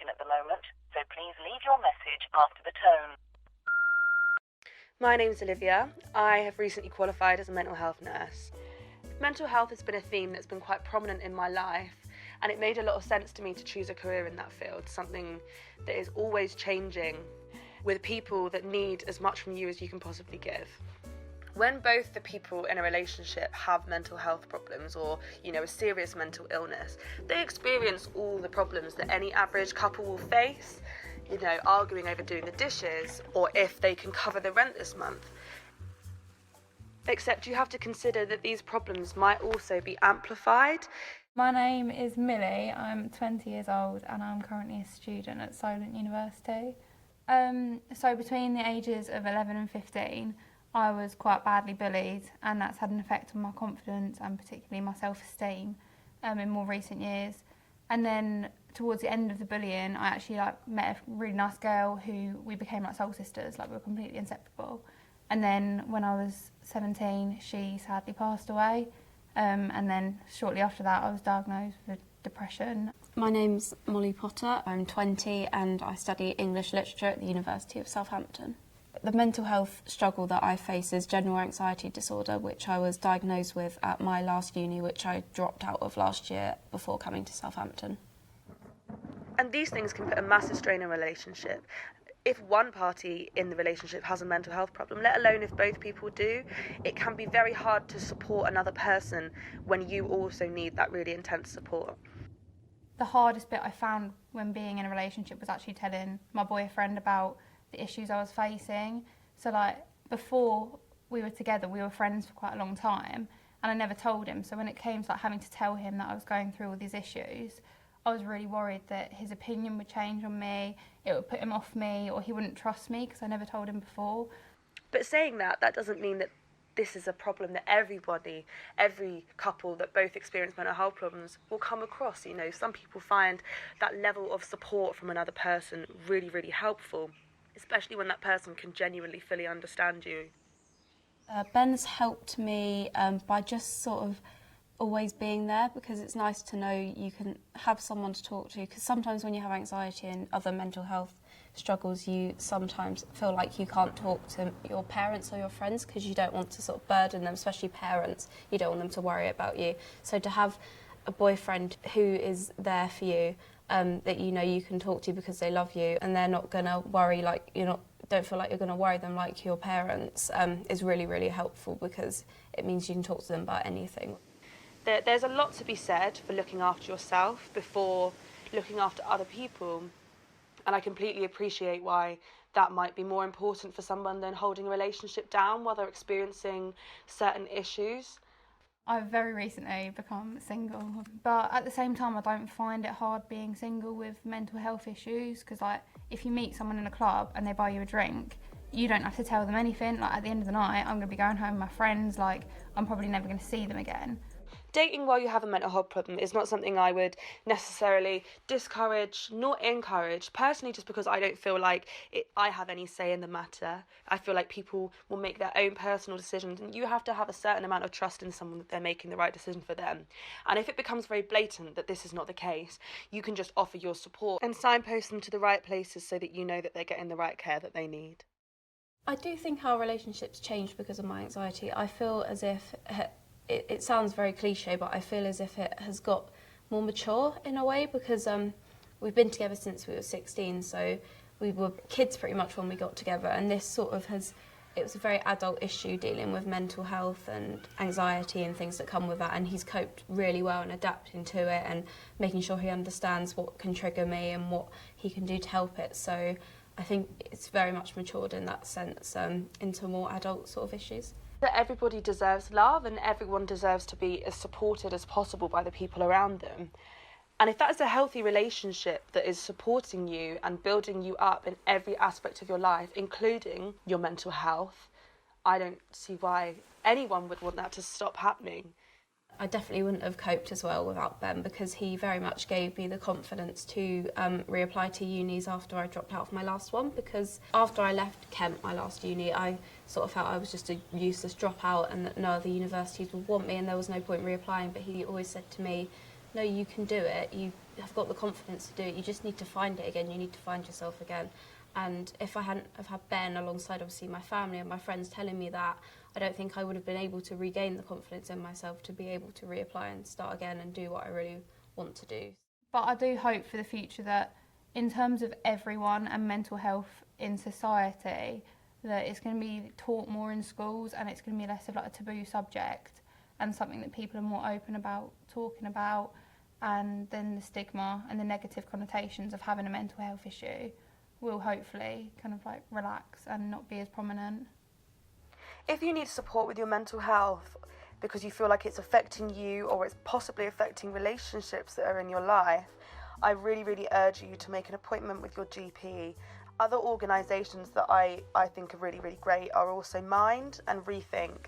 taken at the moment, so please leave your message after the tone. My name's Olivia. I have recently qualified as a mental health nurse. Mental health has been a theme that's been quite prominent in my life, and it made a lot of sense to me to choose a career in that field, something that is always changing, with people that need as much from you as you can possibly give. When both the people in a relationship have mental health problems or, a serious mental illness, they experience all the problems that any average couple will face, arguing over doing the dishes or if they can cover the rent this month. Except you have to consider that these problems might also be amplified. My name is Millie, I'm 20 years old and I'm currently a student at Solent University. So between the ages of 11 and 15, I was quite badly bullied, and that's had an effect on my confidence and particularly my self-esteem in more recent years. And then towards the end of the bullying, I actually met a really nice girl who we became like soul sisters, we were completely inseparable. And then when I was 17, she sadly passed away. And then shortly after that, I was diagnosed with depression. My name's Molly Potter, I'm 20 and I study English literature at the University of Southampton. The mental health struggle that I face is general anxiety disorder, which I was diagnosed with at my last uni, which I dropped out of last year before coming to Southampton. And these things can put a massive strain on a relationship. If one party in the relationship has a mental health problem, let alone if both people do, it can be very hard to support another person when you also need that really intense support. The hardest bit I found when being in a relationship was actually telling my boyfriend about the issues I was facing. So before we were together, we were friends for quite a long time, and I never told him. So when it came to having to tell him that I was going through all these issues, I was really worried that his opinion would change on me, it would put him off me, or he wouldn't trust me because I never told him before. But saying that doesn't mean that this is a problem that every couple that both experience mental health problems will come across. Some people find that level of support from another person really, really helpful, especially when that person can genuinely fully understand you. Ben's helped me by just sort of always being there, because it's nice to know you can have someone to talk to, because sometimes when you have anxiety and other mental health struggles, you sometimes feel like you can't talk to your parents or your friends because you don't want to sort of burden them, especially parents. You don't want them to worry about you. So to have a boyfriend who is there for you, that you can talk to because they love you and they're not going to worry, don't feel like you're going to worry them like your parents, is really, really helpful, because it means you can talk to them about anything. There's a lot to be said for looking after yourself before looking after other people, and I completely appreciate why that might be more important for someone than holding a relationship down while they're experiencing certain issues. I've very recently become single, but at the same time I don't find it hard being single with mental health issues, because if you meet someone in a club and they buy you a drink, you don't have to tell them anything. At the end of the night, I'm going to be going home with my friends, I'm probably never going to see them again. Dating while you have a mental health problem is not something I would necessarily discourage nor encourage, personally, just because I don't feel like I have any say in the matter. I feel like people will make their own personal decisions, and you have to have a certain amount of trust in someone that they're making the right decision for them. And if it becomes very blatant that this is not the case, you can just offer your support and signpost them to the right places so that you know that they're getting the right care that they need. I do think our relationships changed because of my anxiety. I feel as if it sounds very cliche, but I feel as if it has got more mature in a way, because we've been together since we were 16, so we were kids pretty much when we got together, and this sort of it was a very adult issue dealing with mental health and anxiety and things that come with that, and he's coped really well and adapting to it and making sure he understands what can trigger me and what he can do to help it. So I think it's very much matured in that sense, into more adult sort of issues. That everybody deserves love and everyone deserves to be as supported as possible by the people around them. And if that is a healthy relationship that is supporting you and building you up in every aspect of your life, including your mental health, I don't see why anyone would want that to stop happening. I definitely wouldn't have coped as well without Ben, because he very much gave me the confidence to reapply to unis after I dropped out of my last one, because after I left Kent, my last uni, I sort of felt I was just a useless dropout and that no other universities would want me and there was no point reapplying. But he always said to me no, you can do it, you have got the confidence to do it, you just need to find it again, you need to find yourself again. And if I hadn't have had Ben alongside obviously my family and my friends telling me that, I don't think I would have been able to regain the confidence in myself to be able to reapply and start again and do what I really want to do. But I do hope for the future that in terms of everyone and mental health in society, that it's going to be taught more in schools and it's going to be less of like a taboo subject and something that people are more open about talking about, and then the stigma and the negative connotations of having a mental health issue will hopefully kind of like relax and not be as prominent. If you need support with your mental health because you feel like it's affecting you or it's possibly affecting relationships that are in your life, I really, really urge you to make an appointment with your GP. Other organisations that I think are really, really great are also Mind and Rethink.